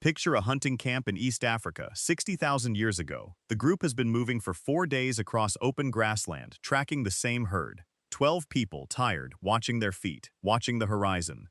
Picture a hunting camp in East Africa, 60,000 years ago. The group has been moving for 4 days across open grassland, tracking the same herd. 12 people, tired, watching their feet, watching the horizon.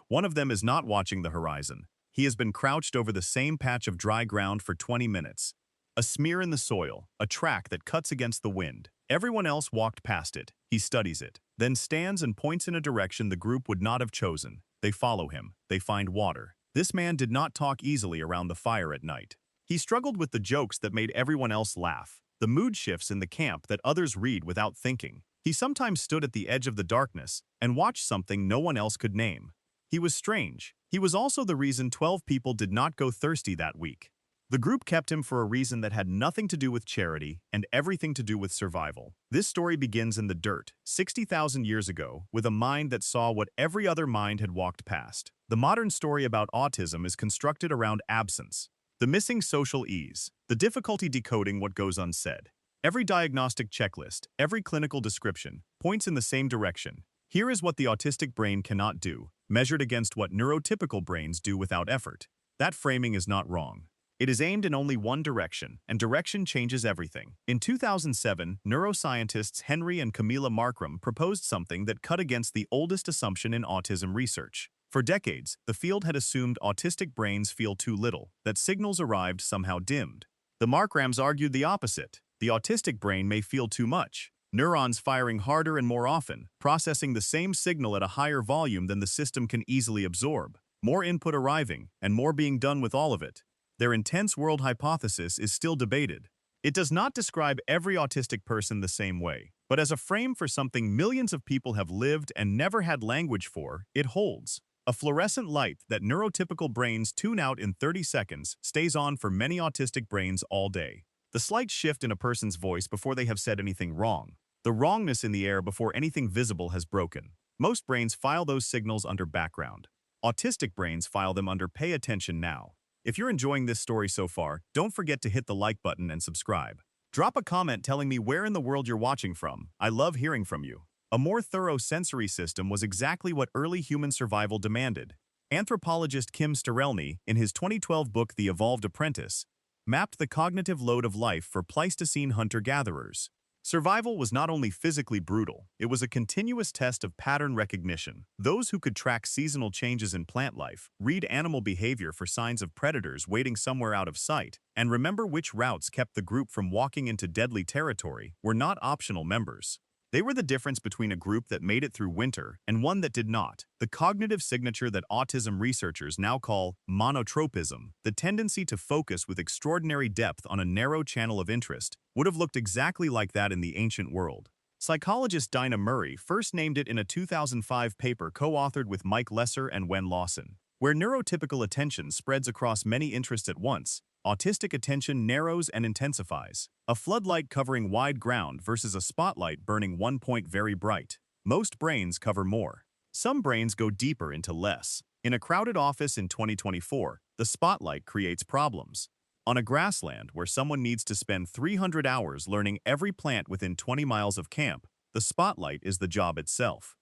One of them is not watching the horizon. He has been crouched over the same patch of dry ground for 20 minutes. A smear in the soil, a track that cuts against the wind. Everyone else walked past it. He studies it, then stands and points in a direction the group would not have chosen. They follow him. They find water. This man did not talk easily around the fire at night. He struggled with the jokes that made everyone else laugh, the mood shifts in the camp that others read without thinking. He sometimes stood at the edge of the darkness and watched something no one else could name. He was strange. He was also the reason 12 people did not go thirsty that week. The group kept him for a reason that had nothing to do with charity and everything to do with survival. This story begins in the dirt, 60,000 years ago, with a mind that saw what every other mind had walked past. The modern story about autism is constructed around absence, the missing social ease, the difficulty decoding what goes unsaid. Every diagnostic checklist, every clinical description, points in the same direction. Here is what the autistic brain cannot do, measured against what neurotypical brains do without effort. That framing is not wrong. It is aimed in only one direction, and direction changes everything. In 2007, neuroscientists Henry and Camilla Markram proposed something that cut against the oldest assumption in autism research. For decades, the field had assumed autistic brains feel too little, that signals arrived somehow dimmed. The Markrams argued the opposite. The autistic brain may feel too much, neurons firing harder and more often, processing the same signal at a higher volume than the system can easily absorb, more input arriving, and more being done with all of it. Their intense world hypothesis is still debated. It does not describe every autistic person the same way, but as a frame for something millions of people have lived and never had language for, it holds. A fluorescent light that neurotypical brains tune out in 30 seconds stays on for many autistic brains all day. The slight shift in a person's voice before they have said anything wrong. The wrongness in the air before anything visible has broken. Most brains file those signals under background. Autistic brains file them under pay attention now. If you're enjoying this story so far, don't forget to hit the like button and subscribe. Drop a comment telling me where in the world you're watching from. I love hearing from you. A more thorough sensory system was exactly what early human survival demanded. Anthropologist Kim Sterelny, in his 2012 book The Evolved Apprentice, mapped the cognitive load of life for Pleistocene hunter-gatherers. Survival was not only physically brutal, it was a continuous test of pattern recognition. Those who could track seasonal changes in plant life, read animal behavior for signs of predators waiting somewhere out of sight, and remember which routes kept the group from walking into deadly territory were not optional members. They were the difference between a group that made it through winter and one that did not. The cognitive signature that autism researchers now call monotropism, the tendency to focus with extraordinary depth on a narrow channel of interest, would have looked exactly like that in the ancient world. Psychologist Dinah Murray first named it in a 2005 paper co-authored with Mike Lesser and Wen Lawson. Where neurotypical attention spreads across many interests at once, autistic attention narrows and intensifies. A floodlight covering wide ground versus a spotlight burning one point very bright. Most brains cover more. Some brains go deeper into less. In a crowded office in 2024, the spotlight creates problems. On a grassland where someone needs to spend 300 hours learning every plant within 20 miles of camp, the spotlight is the job itself.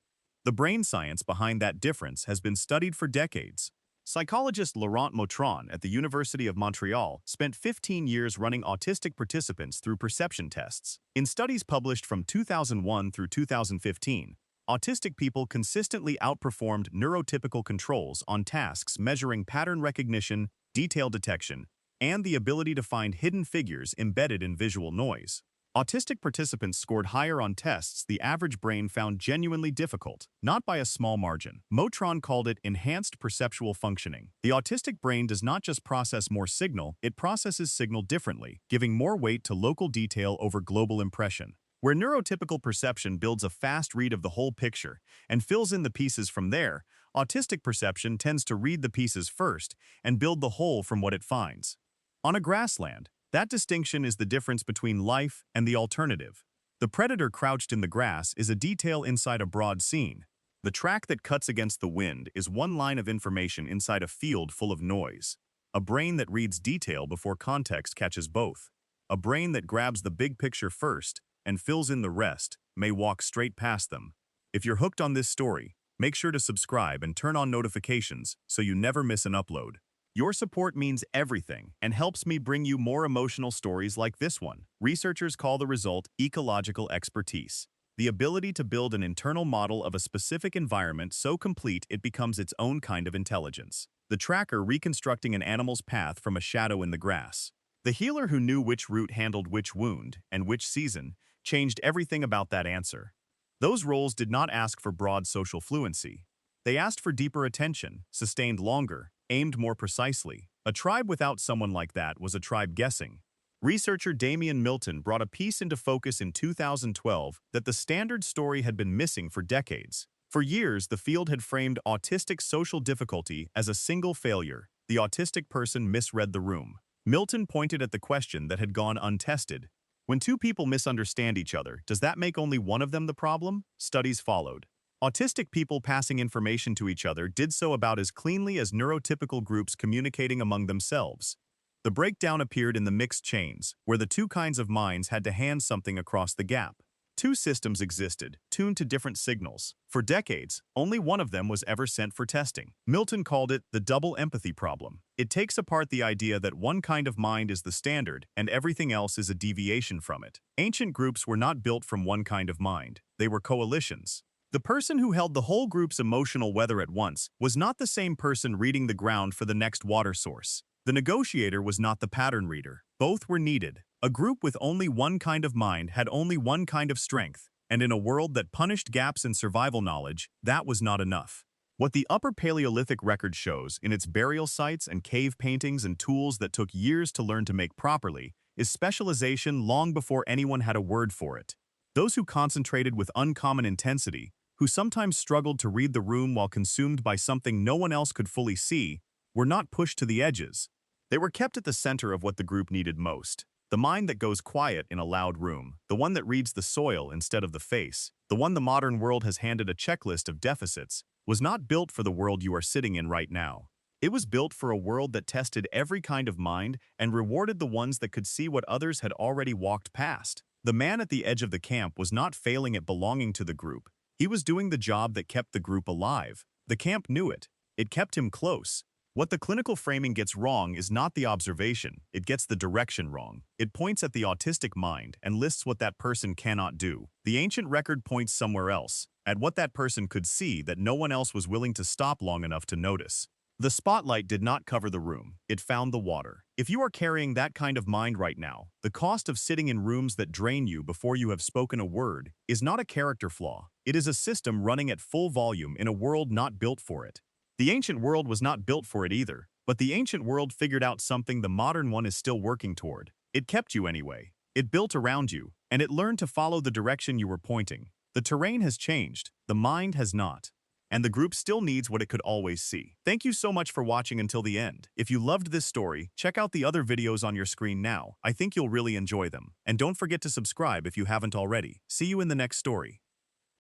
The brain science behind that difference has been studied for decades. Psychologist Laurent Motron at the University of Montreal spent 15 years running autistic participants through perception tests. In studies published from 2001 through 2015, autistic people consistently outperformed neurotypical controls on tasks measuring pattern recognition, detail detection, and the ability to find hidden figures embedded in visual noise. Autistic participants scored higher on tests the average brain found genuinely difficult, not by a small margin. Motron called it enhanced perceptual functioning. The autistic brain does not just process more signal, it processes signal differently, giving more weight to local detail over global impression. Where neurotypical perception builds a fast read of the whole picture and fills in the pieces from there, autistic perception tends to read the pieces first and build the whole from what it finds. On a grassland, that distinction is the difference between life and the alternative. The predator crouched in the grass is a detail inside a broad scene. The track that cuts against the wind is one line of information inside a field full of noise. A brain that reads detail before context catches both. A brain that grabs the big picture first and fills in the rest may walk straight past them. If you're hooked on this story, make sure to subscribe and turn on notifications so you never miss an upload. Your support means everything and helps me bring you more emotional stories like this one. Researchers call the result ecological expertise, the ability to build an internal model of a specific environment so complete it becomes its own kind of intelligence. The tracker reconstructing an animal's path from a shadow in the grass. The healer who knew which root handled which wound and which season changed everything about that answer. Those roles did not ask for broad social fluency. They asked for deeper attention, sustained longer, aimed more precisely. A tribe without someone like that was a tribe guessing. Researcher Damian Milton brought a piece into focus in 2012 that the standard story had been missing for decades. For years, the field had framed autistic social difficulty as a single failure. The autistic person misread the room. Milton pointed at the question that had gone untested. When two people misunderstand each other, does that make only one of them the problem? Studies followed. Autistic people passing information to each other did so about as cleanly as neurotypical groups communicating among themselves. The breakdown appeared in the mixed chains, where the two kinds of minds had to hand something across the gap. Two systems existed, tuned to different signals. For decades, only one of them was ever sent for testing. Milton called it the double empathy problem. It takes apart the idea that one kind of mind is the standard and everything else is a deviation from it. Ancient groups were not built from one kind of mind. They were coalitions. The person who held the whole group's emotional weather at once was not the same person reading the ground for the next water source. The negotiator was not the pattern reader. Both were needed. A group with only one kind of mind had only one kind of strength, and in a world that punished gaps in survival knowledge, that was not enough. What the Upper Paleolithic record shows in its burial sites and cave paintings and tools that took years to learn to make properly is specialization long before anyone had a word for it. Those who concentrated with uncommon intensity, who sometimes struggled to read the room while consumed by something no one else could fully see, were not pushed to the edges. They were kept at the center of what the group needed most. The mind that goes quiet in a loud room, the one that reads the soil instead of the face, the one the modern world has handed a checklist of deficits, was not built for the world you are sitting in right now. It was built for a world that tested every kind of mind and rewarded the ones that could see what others had already walked past. The man at the edge of the camp was not failing at belonging to the group. He was doing the job that kept the group alive. The camp knew it. It kept him close. What the clinical framing gets wrong is not the observation, it gets the direction wrong. It points at the autistic mind and lists what that person cannot do. The ancient record points somewhere else, at what that person could see that no one else was willing to stop long enough to notice. The spotlight did not cover the room, it found the water. If you are carrying that kind of mind right now, the cost of sitting in rooms that drain you before you have spoken a word is not a character flaw. It is a system running at full volume in a world not built for it. The ancient world was not built for it either, but the ancient world figured out something the modern one is still working toward. It kept you anyway. It built around you, and it learned to follow the direction you were pointing. The terrain has changed, the mind has not. And the group still needs what it could always see. Thank you so much for watching until the end. If you loved this story, check out the other videos on your screen now. I think you'll really enjoy them. And don't forget to subscribe if you haven't already. See you in the next story.